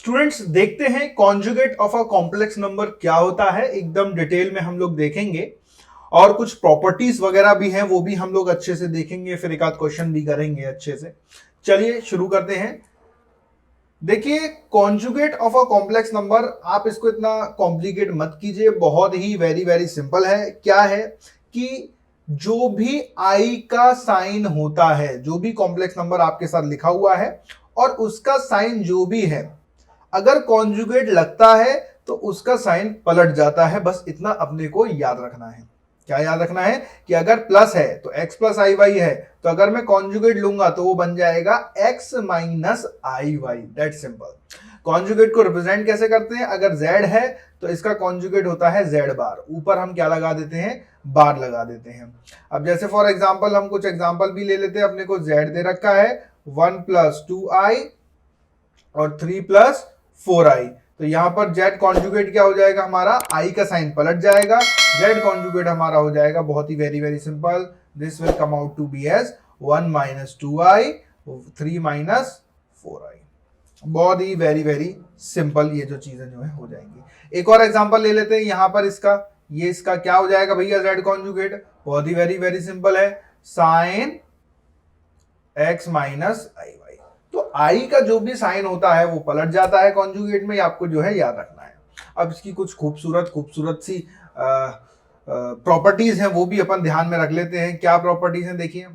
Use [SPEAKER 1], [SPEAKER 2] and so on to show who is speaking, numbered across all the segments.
[SPEAKER 1] Students देखते हैं conjugate of a complex number क्या होता है, एकदम डिटेल में हम लोग देखेंगे और कुछ प्रॉपर्टीज वगैरह भी हैं वो भी हम लोग अच्छे से देखेंगे, फिर एक आध क्वेश्चन भी करेंगे अच्छे से। चलिए शुरू करते हैं। देखिए conjugate of a complex number, आप इसको इतना कॉम्प्लिकेट मत कीजिए, बहुत ही वेरी वेरी सिंपल है। क्या है कि जो भी आई का साइन होता है, जो भी कॉम्प्लेक्स नंबर आपके साथ लिखा हुआ है और उसका साइन जो भी है, अगर कॉन्जुगेट लगता है तो उसका साइन पलट जाता है। बस इतना अपने को याद रखना है। क्या याद रखना है कि अगर प्लस है तो x प्लस आई वाई है, तो अगर मैं कॉन्जुगेट लूंगा तो वो बन जाएगा x minus I y. That simple. Conjugate को रिप्रेजेंट कैसे करते हैं? अगर z है तो इसका कॉन्जुगेट होता है z बार, ऊपर हम क्या लगा देते हैं? बार लगा देते हैं। अब जैसे फॉर एग्जांपल हम कुछ एग्जांपल भी ले लेते हैं। अपने को z दे रखा है 1 प्लस 2i और 3 प्लस 4i, तो यहां पर z कॉन्जुगेट क्या हो जाएगा? हमारा i का साइन पलट जाएगा, z कॉन्जुगेट हमारा हो जाएगा बहुत ही very very simple, this will come out to be as 1 minus 2i 3 minus 4i। बहुत ही वेरी वेरी सिंपल ये जो चीजें जो है हो जाएंगी। एक और एग्जांपल ले लेते हैं यहां पर इसका। ये इसका क्या हो जाएगा भैया z कॉन्जुगेट? बहुत ही वेरी वेरी सिंपल है, साइन x माइनस आई वाई। तो आई का जो भी साइन होता है वो पलट जाता है कॉन्जुगेट में, आपको जो है याद रखना है। अब इसकी कुछ खूबसूरत खूबसूरत सी प्रॉपर्टीज हैं वो भी अपन ध्यान में रख लेते हैं। क्या प्रॉपर्टीज हैं? देखिए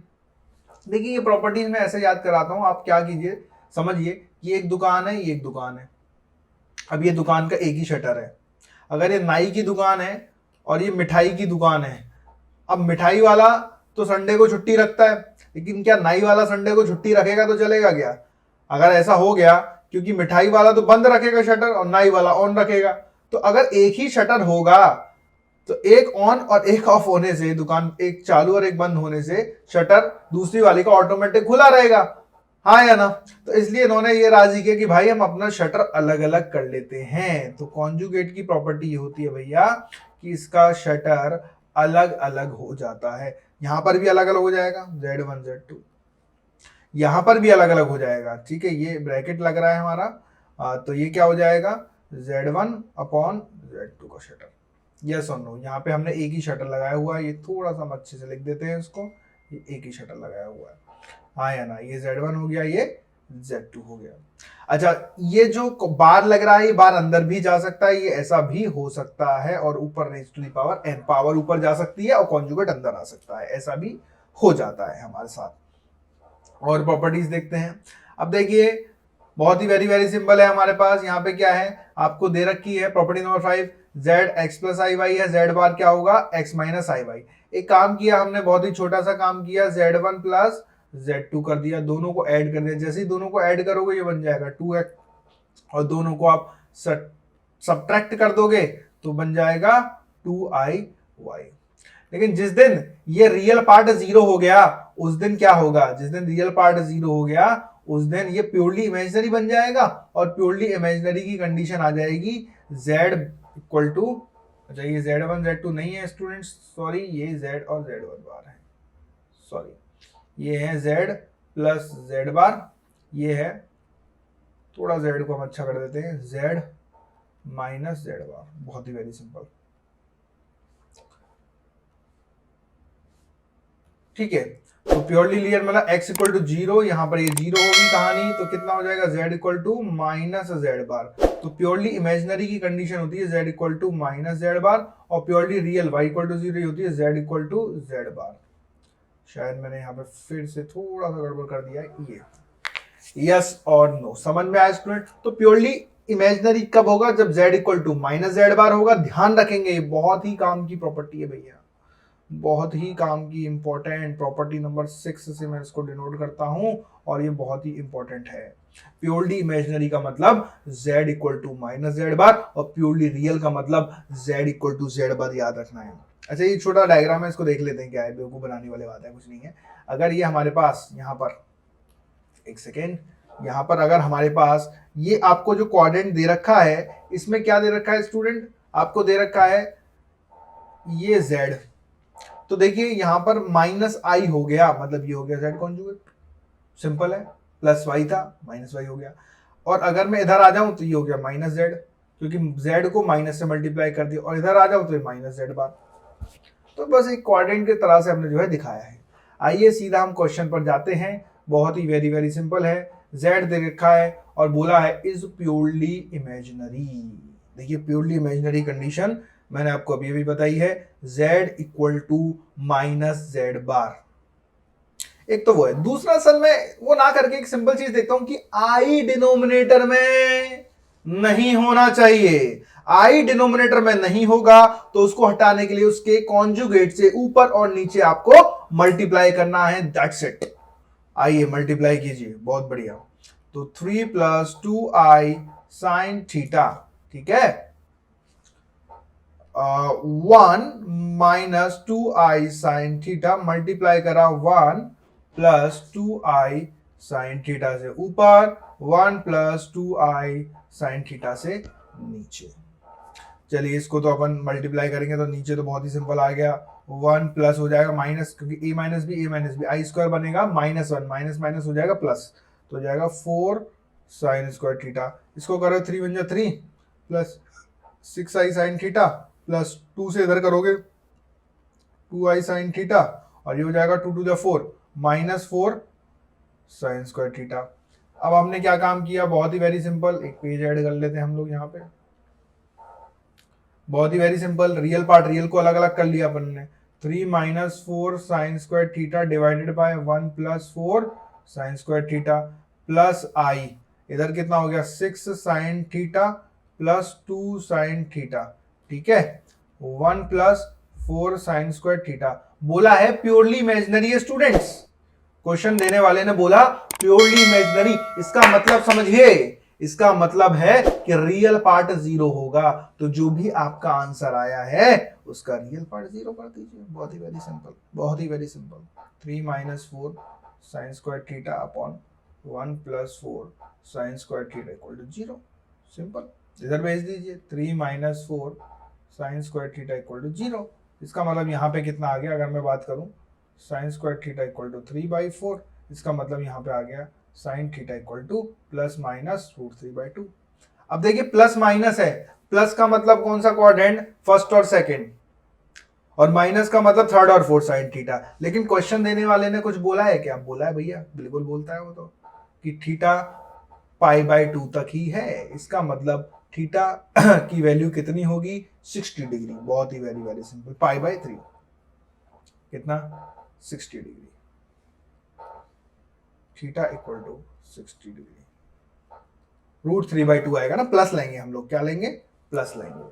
[SPEAKER 1] देखिए ये प्रॉपर्टीज मैं ऐसे याद कराता हूं, आप क्या कीजिए, समझिए कि एक दुकान है, ये एक दुकान है। अब ये दुकान का एक ही शटर है। अगर ये नाई की दुकान है और ये मिठाई की दुकान है, अब मिठाई वाला तो संडे को छुट्टी रखता है, लेकिन क्या नाई वाला संडे को छुट्टी रखेगा तो चलेगा क्या? अगर ऐसा हो गया, क्योंकि मिठाई वाला तो बंद रखेगा शटर और नाई वाला ऑन रखेगा, तो अगर एक ही शटर होगा तो एक ऑन और एक ऑफ होने से, दुकान एक चालू और एक बंद होने से शटर दूसरी वाली का ऑटोमेटिक खुला रहेगा, हाँ या ना? तो इसलिए इन्होंने ये राजी किया कि भाई हम अपना शटर अलग अलग कर लेते हैं। तो कॉन्जुगेट की प्रॉपर्टी ये होती है भैया कि इसका शटर अलग अलग हो जाता है। यहां पर भी अलग अलग हो जाएगा, Z1 Z2, यहां पर भी अलग अलग हो जाएगा। ठीक है, ये ब्रैकेट लग रहा है हमारा, तो ये क्या हो जाएगा? Z1 अपॉन Z2 का शटर। यस और नो? यहाँ पे हमने एक ही शटर लगाया हुआ है, ये थोड़ा सा हम अच्छे से लिख देते हैं इसको, ये एक ही शटर लगाया हुआ है, हाँ या ना? ये Z1 हो गया, ये Z2 हो गया। अच्छा, ये जो बार लग रहा है, ये बार अंदर भी जा सकता है, ये ऐसा भी हो सकता है, और ऊपर raise to the power n, power ऊपर जा सकती है और कॉन्जुगेट अंदर आ सकता है, ऐसा भी हो जाता है हमारे साथ। और प्रॉपर्टीज देखते हैं। अब देखिए बहुत ही वेरी वेरी सिंपल है, हमारे पास यहाँ पे क्या है, आपको दे रखी है property number 5, z x plus I Y है, z बार क्या होगा? x माइनस आई वाई। एक काम किया हमने, बहुत ही छोटा सा काम किया, z1 प्लस z2 कर दिया, दोनों को ऐड कर दिया। जैसे ही दोनों को ऐड करोगे ये बन जाएगा 2x, और दोनों को आप सब्ट्रैक्ट कर दोगे तो बन जाएगा 2i y। लेकिन जिस दिन ये रियल पार्ट जीरो हो गया, उस दिन क्या होगा? जिस दिन रियल पार्ट जीरो हो गया उस दिन ये प्योरली इमेजिनरी बन जाएगा, और प्योरली इमेजिनरी की कंडीशन आ जाएगी z इक्वल टू, अच्छा ये z1 z2 नहीं है स्टूडेंट्स, सॉरी, ये z और z1 बार है, सॉरी, ये है z प्लस z बार, ये है, थोड़ा z को हम अच्छा कर देते हैं, z माइनस z बार। बहुत ही वेरी सिंपल, ठीक है। तो प्योरली लिनियर मतलब x इक्वल टू जीरो, यहां पर ये जीरो होगी कहानी, तो कितना हो जाएगा? z equal to minus z bar. तो प्योरली इमेजिनरी की कंडीशन होती है z equal to minus z bar, और purely real y equal to zero होती है z equal to z bar. शायद मैंने यहाँ पे फिर से थोड़ा सा गड़बड़ कर दिया है, ये यस और नो समझ में आया स्टूडेंट? तो प्योरली इमेजिनरी कब होगा? जब z equal to minus z bar होगा। ध्यान रखेंगे, ये बहुत ही काम की प्रॉपर्टी है भैया, बहुत ही काम की इंपॉर्टेंट प्रॉपर्टी नंबर 6 से मैं इसको डिनोट करता हूं, और ये बहुत ही इंपॉर्टेंट है। प्योरली इमेजिनरी का मतलब z equal to minus z bar, और प्योरली रियल का मतलब z equal to z bar, याद रखना है। अच्छा, ये छोटा डायग्राम है, इसको देख लेते हैं क्या है, बेवकूफ बनाने वाली बात है, कुछ नहीं है। अगर ये हमारे पास यहाँ पर, एक सेकेंड, यहाँ पर अगर हमारे पास ये आपको जो कोऑर्डिनेट दे रखा है, इसमें क्या दे रखा है स्टूडेंट? आपको दे रखा है ये z, तो देखिए यहां पर माइनस आई हो गया, मतलब ये हो गया z कॉन्जुगेट, सिंपल है, प्लस y था माइनस y हो गया। और अगर मैं इधर आ जाऊं तो ये हो गया माइनस जेड, क्योंकि जेड को माइनस से मल्टीप्लाई कर दिया, और इधर आ जाऊं तो ये माइनस जेड बार। तो बस एक क्वाड्रेंट की तरह से हमने जो है दिखाया है। आइए सीधा हम क्वेश्चन पर जाते हैं। बहुत ही वेरी वेरी सिंपल है। जेड दे रखा है और बोला है इज प्योरली इमेजिनरी। देखिए प्योरली इमेजिनरी कंडीशन मैंने आपको अभी अभी बताई है, z equal to minus Z bar. एक तो वो है। दूसरा सर मैं वो ना करके एक सिंपल चीज देखता हूं कि आई डिनोमिनेटर में नहीं होना चाहिए। आई डिनोमिनेटर में नहीं होगा तो उसको हटाने के लिए उसके कॉन्जुगेट से ऊपर और नीचे आपको मल्टीप्लाई करना है, दैट्स इट। आइए मल्टीप्लाई कीजिए, बहुत बढ़िया। तो 3 प्लस 2i साइन थीटा, ठीक है, 1 minus 2i sine theta multiply करा 1 प्लस 2i साइन थीटा से ऊपर, 1 प्लस 2i साइन थीटा से नीचे। चलिए इसको तो अपन मल्टीप्लाई करेंगे तो नीचे तो बहुत ही सिंपल आ गया, 1 प्लस हो जाएगा माइनस, क्योंकि a minus B i square बनेगा माइनस 1, माइनस माइनस हो जाएगा प्लस, तो हो जाएगा 4 साइन स्क्वायर थीटा। इसको करो 3 बन जाए 3 plus 6i sign theta plus 2 से इधर करोगे 2i साइन थीटा, और ये हो जाएगा 2 to 4 minus 4 sine square theta. अब हमने क्या काम किया, बहुत ही वेरी सिंपल, एक पेज ऐड कर लेते हैं हम लोग यहाँ पे। बहुत ही very simple, real part real को अलग अलग कर लिया अपन ने। 3 minus 4 sine square theta divided by 1 plus 4 sine square theta plus I, इधर कितना हो गया 6 sine theta plus 2 sine theta, ठीक है, 1 प्लस 4 साइन स्क्वायर थीटा। बोला है प्योरली इमेजिनरी है स्टूडेंट्स, क्वेश्चन देने वाले ने बोला प्योरली इमेजिनरी। इसका मतलब समझिए, इसका मतलब है कि रियल पार्ट 0 होगा, तो जो भी आपका आंसर आया है उसका रियल पार्ट 0 कर दीजिए। बहुत ही वेरी सिंपल, बहुत ही very simple. 3 minus 4 sine square theta upon 1 plus 4 sine square theta equal to 0, simple. इधर भेज दीजिए 3 minus 4 sine square theta equal to 0। इसका मतलब यहाँ पे कितना आ गया, अगर मैं बात करूं sine square theta equal to 3/4, इसका मतलब यहाँ पे आ गया sine theta equal to plus minus root 3/2। अब देखिए प्लस माइनस है, प्लस का मतलब कौन सा क्वाड्रेंट, फर्स्ट और सेकंड, और माइनस का मतलब थर्ड और फोर्थ साइन थीटा। लेकिन क्वेश्चन देने वाले ने कुछ बोला है क्या, बोला है भैया, बिल्कुल बोलता है वो तो, कि थीटा π/2 तक ही है। इसका मतलब थीटा की वैल्यू कितनी होगी, 60 डिग्री। बहुत ही वेरी वेरी सिंपल, π/3 कितना 60 degree, theta equal to 60 degree. Root 3/2 आएगा ना, प्लस लेंगे हम लोग, क्या लेंगे, प्लस लेंगे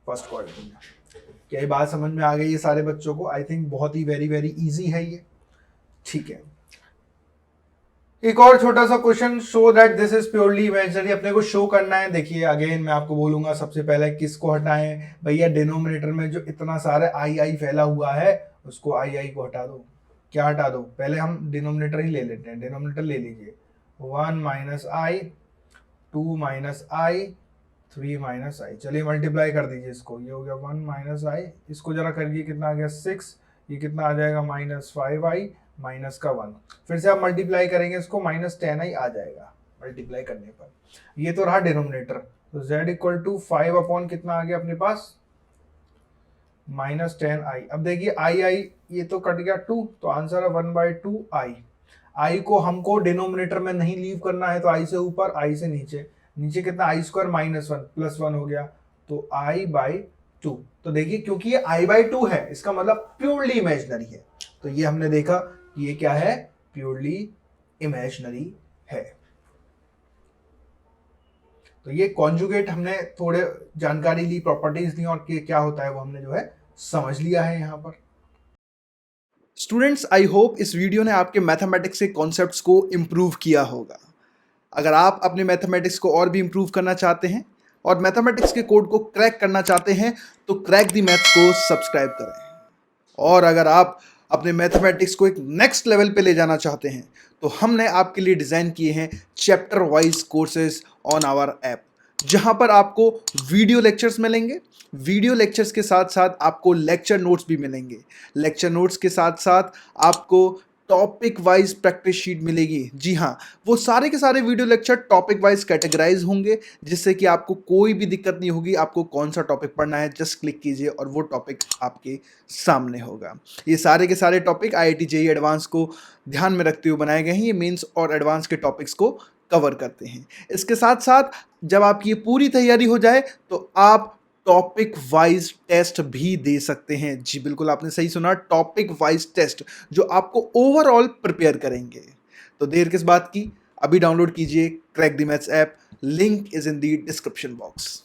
[SPEAKER 1] फर्स्ट क्वाड्रेंट में। क्या ये बात समझ में आ गई है सारे बच्चों को? आई थिंक बहुत ही वेरी वेरी इजी है ये, ठीक है। एक और छोटा सा question, show that this is purely imaginary. अपने को शो करना है। देखिए अगेन मैं आपको बोलूंगा, सबसे पहले किसको हटाएं भैया, डिनोमिनेटर में जो इतना सारा आई फैला हुआ है उसको आई को हटा दो। क्या हटा दो, पहले हम डिनोमिनेटर ही ले लेते हैं, डिनोमिनेटर ले लीजिए, 1 माइनस आई, 2 माइनस आई, 3 माइनस आई। चलिए मल्टीप्लाई कर दीजिए इसको, ये हो गया 1 माइनस आई, इसको जरा करिए कितना आ गया 6, ये कितना आ जाएगा -5i माइनस का 1। फिर से आप मल्टीप्लाई करेंगे इसको, -10i आ जाएगा मल्टीप्लाई करने पर। ये तो रहा डिनोमिनेटर, तो z इक्वल टू 5 अपॉन कितना आ गया अपने पास -10i। अब देखिए आई ये तो कट गया 2, तो आंसर है 1/2i। आई को हमको डिनोमिनेटर में नहीं लीव करना है, तो आई से ऊपर आई से नीचे, नीचे कितना आई स्क्वायर -1 प्लस 1 हो गया, तो i/2। तो देखिए क्योंकि ये i/2 है, इसका मतलब प्योरली इमेजिनरी है। तो ये हमने देखा कि ये क्या है, प्योरली इमेजिनरी है। तो ये कॉन्जुगेट हमने थोड़े जानकारी ली, प्रॉपर्टीज ली, और क्या होता है वो हमने जो है समझ लिया है यहाँ पर।
[SPEAKER 2] स्टूडेंट्स, आई होप इस वीडियो ने आपके मैथमेटिक्स के कॉन्सेप्ट्स को इम्प्रूव किया होगा। अगर आप अपने मैथमेटिक्स को और भी इम्प्रूव करना चाहते हैं और मैथमेटिक्स के कोड को क्रैक करना चाहते हैं तो क्रैक द मैथ को सब्सक्राइब करें। और अगर आप अपने मैथमेटिक्स को एक नेक्स्ट लेवल पे ले जाना चाहते हैं तो हमने आपके लिए डिज़ाइन किए हैं chapter wise courses on our app, जहां पर आपको वीडियो लेक्चर्स मिलेंगे, वीडियो लेक्चर्स के साथ साथ आपको लेक्चर नोट्स भी मिलेंगे, लेक्चर नोट्स के साथ साथ आपको टॉपिक वाइज प्रैक्टिस शीट मिलेगी। जी हाँ, वो सारे के सारे video lecture topic wise categorise होंगे, जिससे कि आपको कोई भी दिक्कत नहीं होगी। आपको कौन सा टॉपिक पढ़ना है जस्ट क्लिक कीजिए और वो टॉपिक आपके सामने होगा। ये सारे के सारे टॉपिक IIT JEE एडवांस को ध्यान में रखते हुए बनाए गए हैं। ये मेंस और एडवांस के टॉपिक्स को कवर करते हैं। इसके साथ साथ जब आपकी ये पूरी तैयारी हो जाए तो आप टॉपिक वाइज टेस्ट भी दे सकते हैं। जी बिल्कुल, आपने सही सुना, टॉपिक वाइज टेस्ट जो आपको ओवरऑल प्रिपेयर करेंगे। तो देर किस बात की, अभी डाउनलोड कीजिए crack the maths app. Link is in the description box.